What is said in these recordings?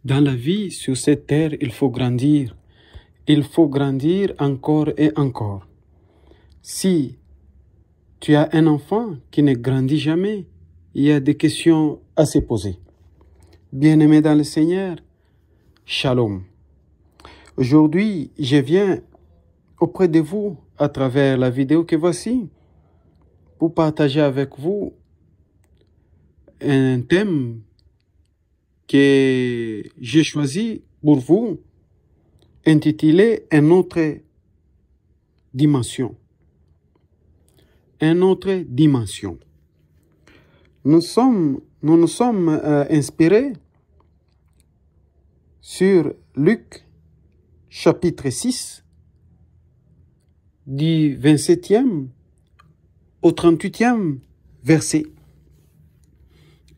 Dans la vie, sur cette terre, il faut grandir. Il faut grandir encore et encore. Si tu as un enfant qui ne grandit jamais, il y a des questions à se poser. Bien-aimés dans le Seigneur, Shalom. Aujourd'hui, je viens auprès de vous à travers la vidéo que voici pour partager avec vous un thème que j'ai choisi pour vous, intitulé Une autre dimension. Une autre dimension. Nous nous sommes inspirés sur Luc chapitre 6 du 27e au 38e verset.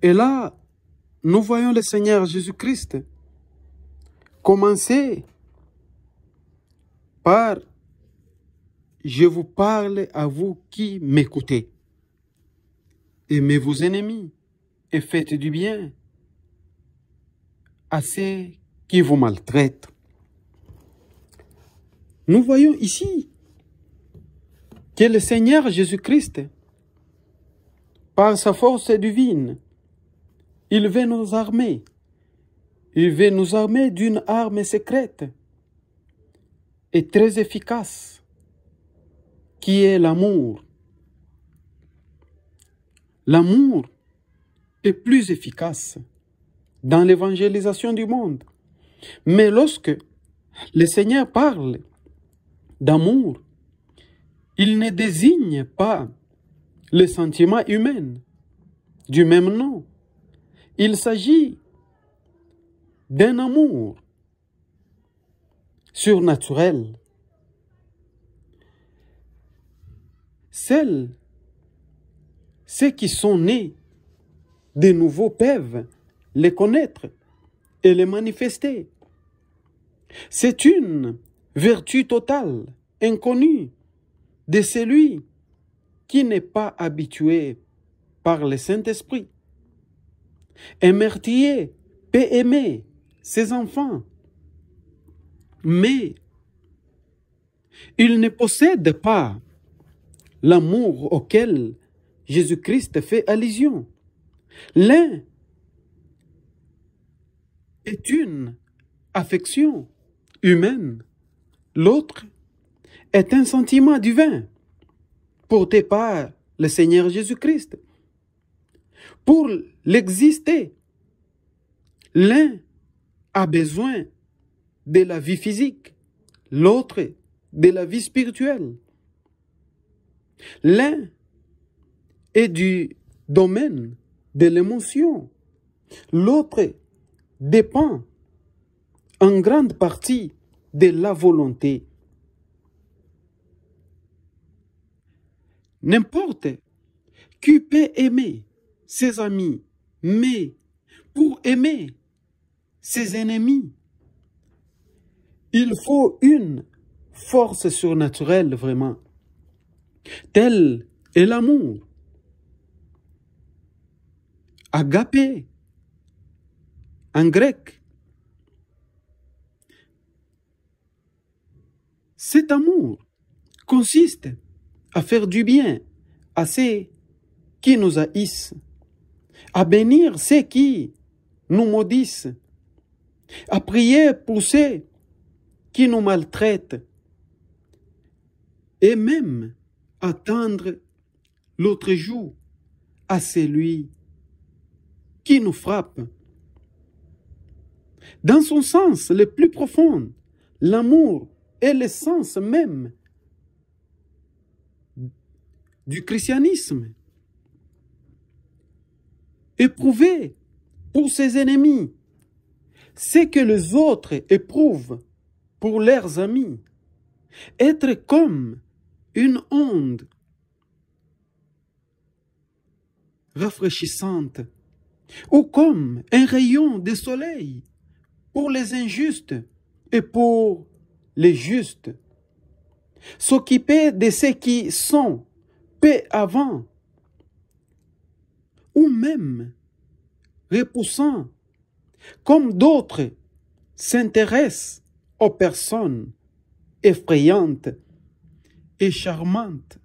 Et là, nous voyons le Seigneur Jésus-Christ commencer par « Je vous parle à vous qui m'écoutez. Aimez vos ennemis et faites du bien à ceux qui vous maltraitent. » Nous voyons ici que le Seigneur Jésus-Christ, par sa force divine, il veut nous armer. Il veut nous armer d'une arme secrète et très efficace, qui est l'amour. L'amour est plus efficace dans l'évangélisation du monde. Mais lorsque le Seigneur parle d'amour, il ne désigne pas le sentiment humain du même nom. Il s'agit d'un amour surnaturel. Ceux qui sont nés de nouveau peuvent les connaître et les manifester. C'est une vertu totale, inconnue, de celui qui n'est pas habitué par le Saint-Esprit. Un meurtrier peut aimer ses enfants, mais il ne possède pas l'amour auquel Jésus-Christ fait allusion. L'un est une affection humaine, l'autre est un sentiment divin porté par le Seigneur Jésus-Christ. Pour l'exister, l'un a besoin de la vie physique, l'autre de la vie spirituelle. L'un est du domaine de l'émotion, l'autre dépend en grande partie de la volonté. N'importe qui peut aimer ses amis, mais pour aimer ses ennemis, il faut une force surnaturelle vraiment. Tel est l'amour. Agapé, en grec. Cet amour consiste à faire du bien à ceux qui nous haïssent, à bénir ceux qui nous maudissent, à prier pour ceux qui nous maltraitent, et même à tendre l'autre joue à celui qui nous frappe. Dans son sens le plus profond, l'amour est l'essence même du christianisme. Éprouver pour ses ennemis ce que les autres éprouvent pour leurs amis. Être comme une onde rafraîchissante ou comme un rayon de soleil pour les injustes et pour les justes. S'occuper de ceux qui sont paix avant ou même repoussant comme d'autres s'intéressent aux personnes effrayantes et charmantes.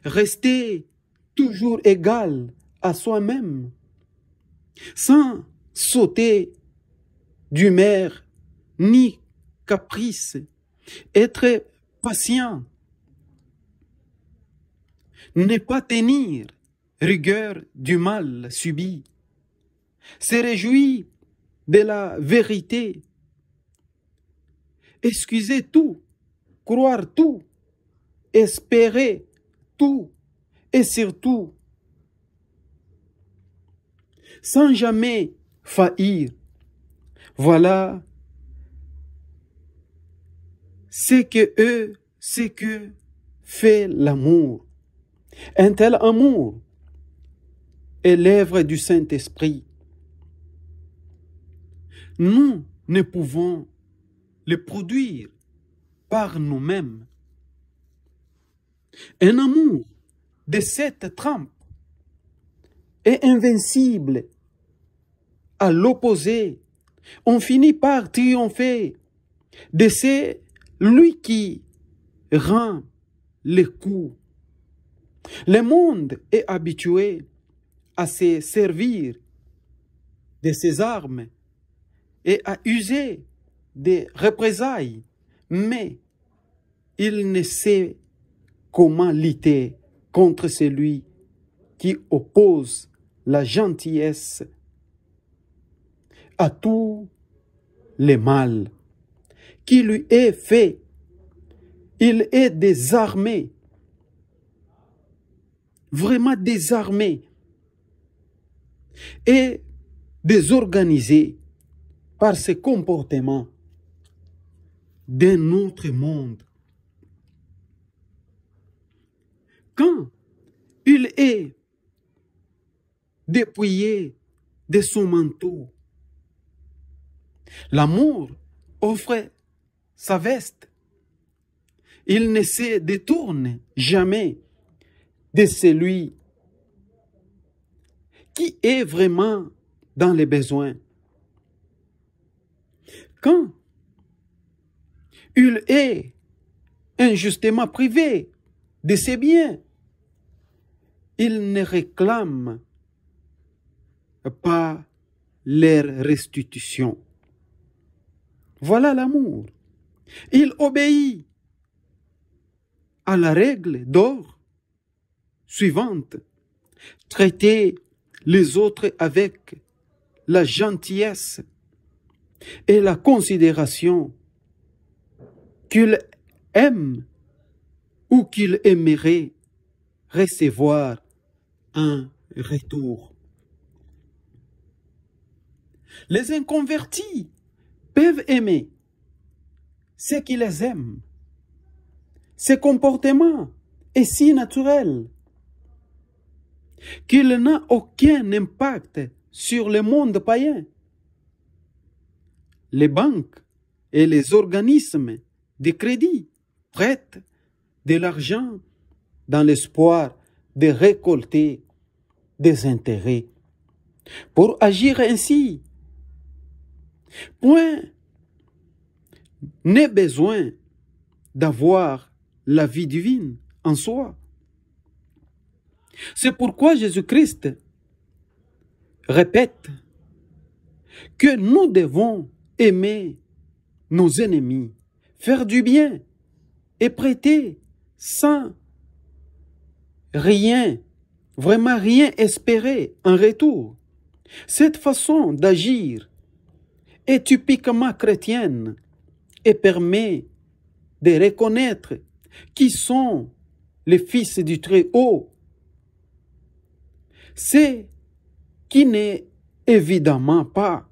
Rester toujours égal à soi-même, sans sauter d'humeur ni caprice, être patient, ne pas tenir rigueur du mal subi, se réjouir de la vérité, excuser tout, croire tout, espérer tout et surtout, sans jamais faillir. Voilà ce que fait l'amour. Un tel amour est l'œuvre du Saint-Esprit. Nous ne pouvons le produire par nous-mêmes. Un amour de cette trempe est invincible. À l'opposé, on finit par triompher de celui qui rend le coup. Le monde est habitué à se servir de ses armes et à user des représailles, mais il ne sait comment lutter contre celui qui oppose la gentillesse à tout le mal qui lui est fait. Il est désarmé, vraiment désarmé et désorganisé par ce comportement d'un autre monde. Quand il est dépouillé de son manteau, l'amour offre sa veste. Il ne se détourne jamais de celui qui est vraiment dans les besoins. Quand il est injustement privé de ses biens, il ne réclame pas leur restitution. Voilà l'amour. Il obéit à la règle d'or suivante: traiter les autres avec la gentillesse et la considération qu'il aime ou qu'il aimerait recevoir un retour. Les inconvertis peuvent aimer ceux qui les aiment. Ce comportement est si naturel qu'il n'a aucun impact sur le monde païen. Les banques et les organismes de crédit prêtent de l'argent dans l'espoir de récolter des intérêts. Pour agir ainsi, point n'est besoin d'avoir la vie divine en soi. C'est pourquoi Jésus-Christ répète que nous devons aimer nos ennemis, faire du bien et prêter sans rien, vraiment rien espérer en retour. Cette façon d'agir est typiquement chrétienne et permet de reconnaître qui sont les fils du Très-Haut. C'est qui n'est évidemment pas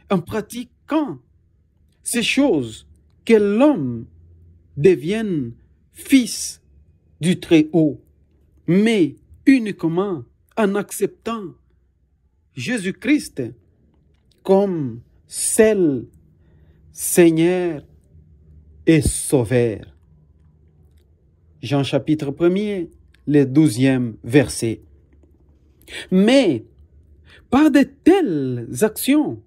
en pratiquant ces choses que l'homme devienne fils du Très-Haut, mais uniquement en acceptant Jésus-Christ comme seul Seigneur et Sauveur. Jean chapitre 1er, le 12e verset. Mais Par de telles actions,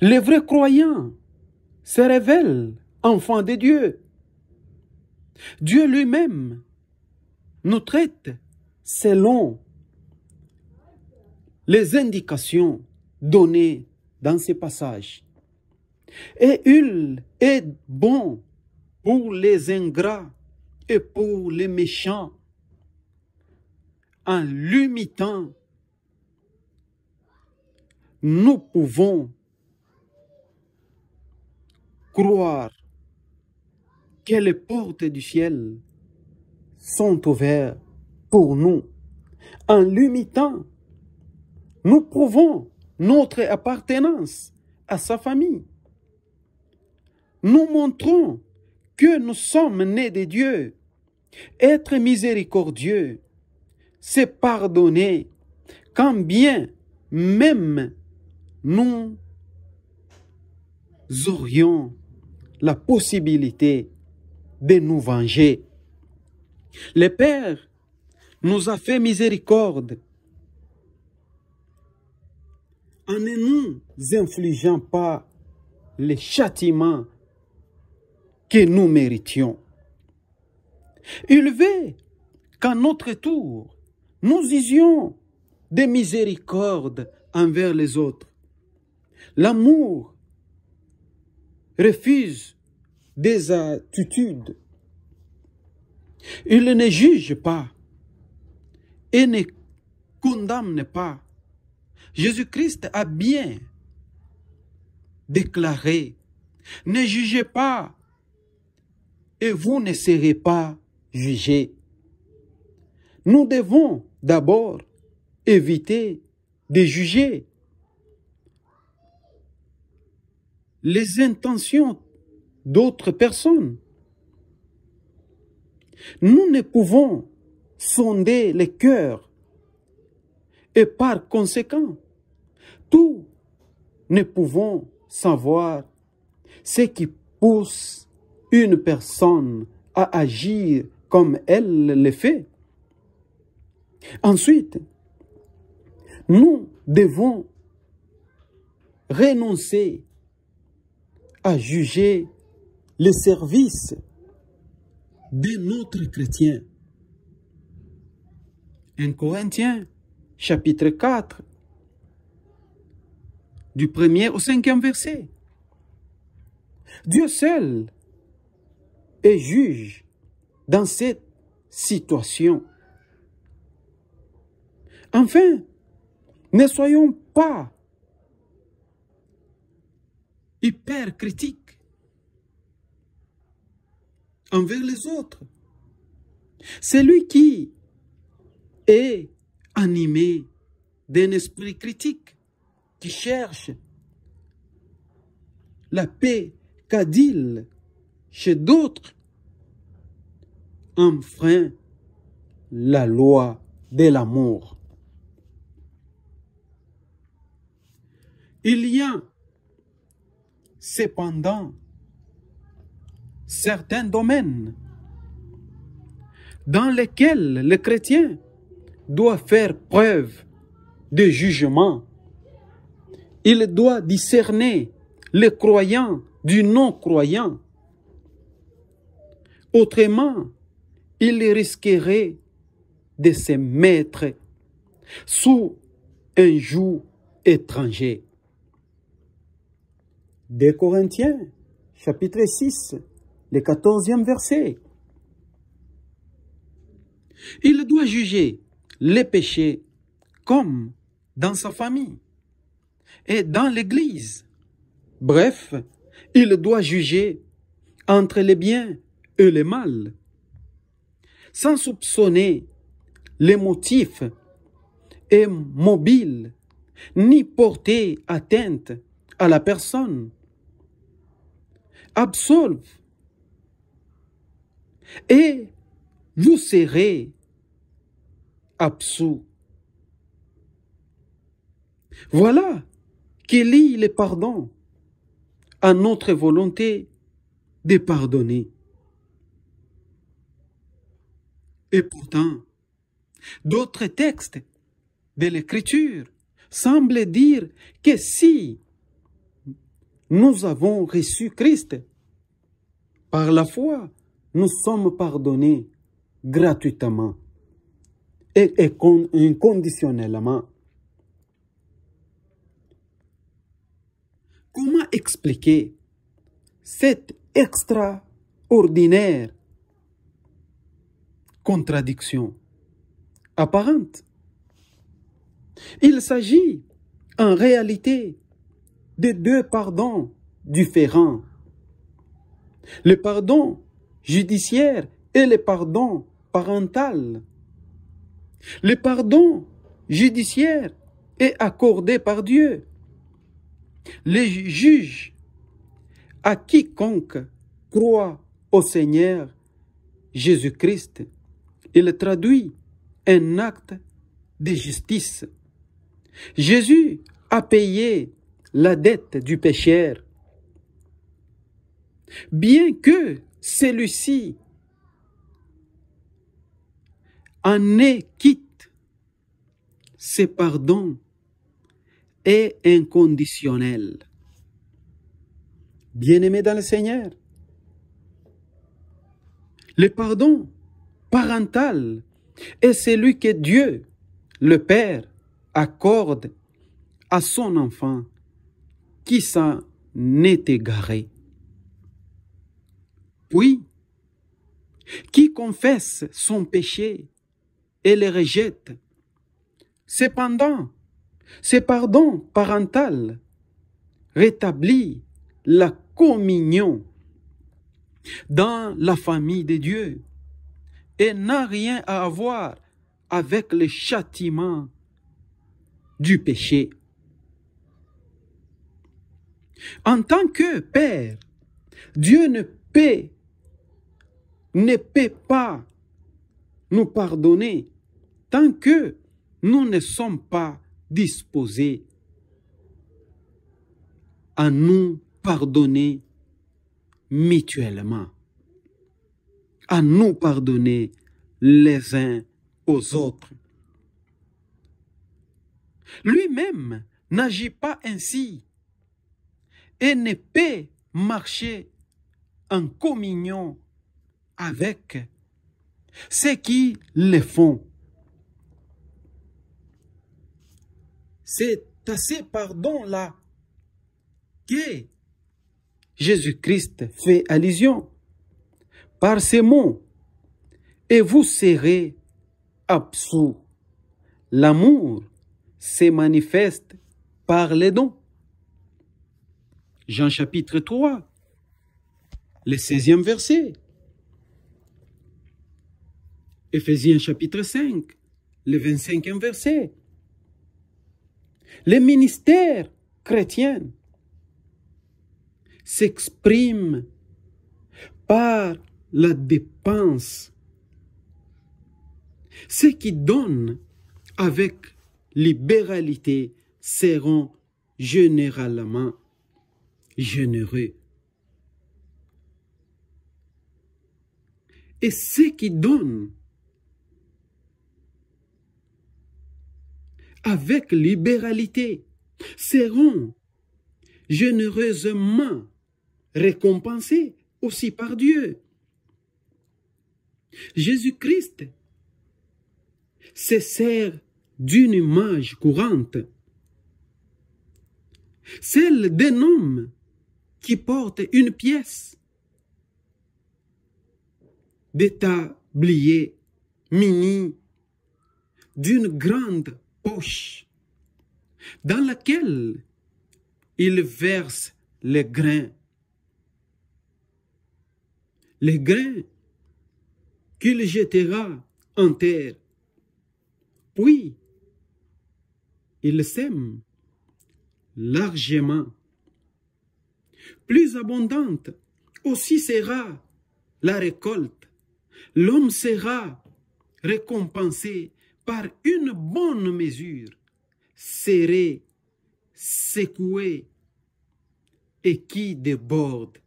les vrais croyants se révèlent enfants de Dieu. Dieu lui-même nous traite selon les indications données dans ces passages. Et il est bon pour les ingrats et pour les méchants en l'imitant. Nous pouvons croire que les portes du ciel sont ouvertes pour nous. En l'imitant, nous prouvons notre appartenance à sa famille. Nous montrons que nous sommes nés de Dieu. Être miséricordieux, c'est pardonner, quand bien même nous aurions la possibilité de nous venger. Le Père nous a fait miséricorde en ne nous infligeant pas les châtiments que nous méritions. Il veut qu'à notre tour, nous usions de miséricorde envers les autres. L'amour refuse des attitudes. Il ne juge pas et ne condamne pas. Jésus-Christ a bien déclaré, ne jugez pas et vous ne serez pas jugés. Nous devons d'abord éviter de juger les intentions d'autres personnes. Nous ne pouvons sonder les cœurs et par conséquent, nous ne pouvons savoir ce qui pousse une personne à agir comme elle le fait. Ensuite, nous devons renoncer à juger le service de notre chrétien. 1 Corinthiens, chapitre 4, du 1er au 5e verset. Dieu seul est juge dans cette situation. Enfin, ne soyons pas hyper critiques envers les autres. Celui qui est animé d'un esprit critique, qui cherche la paix qu'adile chez d'autres, enfreint la loi de l'amour. Il y a cependant certains domaines dans lesquels le chrétien doit faire preuve de jugement. Il doit discerner les croyants du non-croyant. Autrement, il risquerait de se mettre sous un joug étranger. 2 Corinthiens, chapitre 6, le 14e verset. Il doit juger les péchés comme dans sa famille et dans l'Église. Bref, il doit juger entre les biens et le mal, sans soupçonner les motifs et mobiles, ni porter atteinte à la personne. Absolve et vous serez absous. Voilà qui lie le pardon à notre volonté de pardonner. Et pourtant, d'autres textes de l'Écriture semble dire que si nous avons reçu Christ, par la foi, nous sommes pardonnés gratuitement et inconditionnellement. Comment expliquer cette extraordinaire contradiction apparente? Il s'agit en réalité de deux pardons différents. Le pardon judiciaire et le pardon parental. Le pardon judiciaire est accordé par Dieu. Le juge à quiconque croit au Seigneur Jésus-Christ, il traduit un acte de justice. Jésus a payé la dette du pécheur. Bien que celui-ci en ait quitte, ce pardon est inconditionnel. Bien-aimés dans le Seigneur, le pardon parental est celui que Dieu, le Père, accorde à son enfant qui s'en est égaré. Puis, qui confesse son péché et le rejette. Cependant, ce pardon parental rétablit la communion dans la famille de Dieu et n'a rien à voir avec le châtiment du péché. En tant que Père, Dieu ne peut pas nous pardonner tant que nous ne sommes pas disposés à nous pardonner mutuellement, à nous pardonner les uns aux autres. Lui-même n'agit pas ainsi et ne peut marcher en communion avec ceux qui le font. C'est à ce pardon-là que Jésus-Christ fait allusion par ces mots. Et vous serez absous. L'amour se manifeste par les dons. Jean chapitre 3, le 16e verset. Éphésiens chapitre 5, le 25e verset. Le ministère chrétien s'exprime par la dépense. Ceux qui donnent avec libéralité seront généralement généreux. Et ceux qui donnent avec libéralité seront généreusement récompensés aussi par Dieu. Jésus-Christ se sert d'une image courante, celle d'un homme qui porte une pièce de tablier muni d'une grande poche dans laquelle il verse les grains qu'il jettera en terre. Puis, il sème largement. Plus abondante aussi sera la récolte. L'homme sera récompensé par une bonne mesure, serrée, secouée et qui déborde.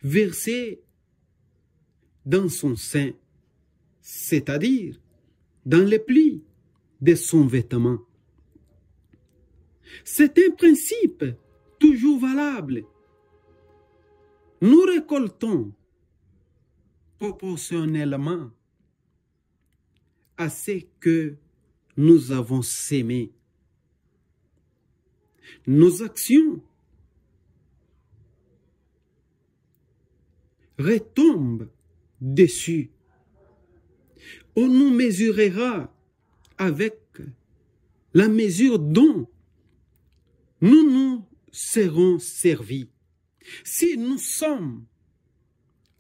Versé dans son sein, c'est-à-dire dans les plis de son vêtement. C'est un principe toujours valable. Nous récoltons proportionnellement à ce que nous avons sémé. Nos actions retombent dessus. On nous mesurera avec la mesure dont nous nous serons servis. Si nous sommes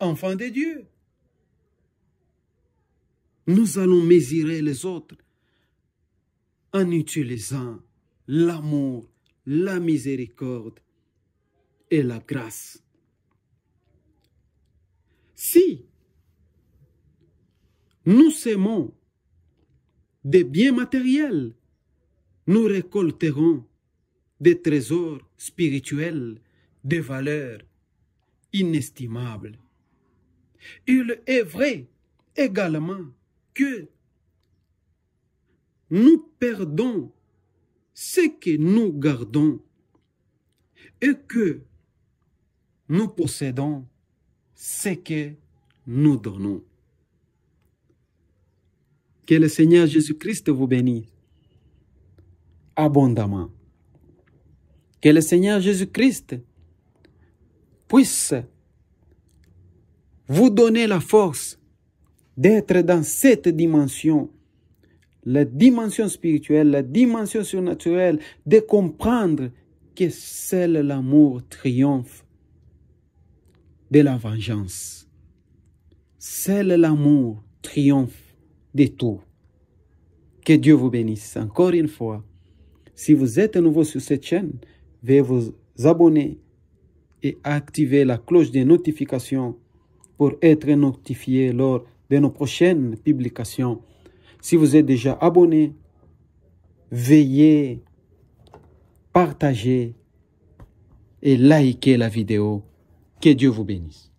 enfants de Dieu, nous allons mesurer les autres en utilisant l'amour, la miséricorde et la grâce. Si nous sémons des biens matériels, nous récolterons des trésors spirituels de valeur inestimable. Il est vrai également que nous perdons ce que nous gardons et que nous possédons ce que nous donnons. Que le Seigneur Jésus-Christ vous bénisse abondamment. Que le Seigneur Jésus-Christ puisse vous donner la force d'être dans cette dimension, la dimension spirituelle, la dimension surnaturelle, de comprendre que seul l'amour triomphe de la vengeance. Seul l'amour triomphe de tout. Que Dieu vous bénisse. Encore une fois, si vous êtes nouveau sur cette chaîne, veuillez vous abonner et activer la cloche de notification pour être notifié lors de nos prochaines publications. Si vous êtes déjà abonné, veuillez partager et liker la vidéo. Que Dieu vous bénisse.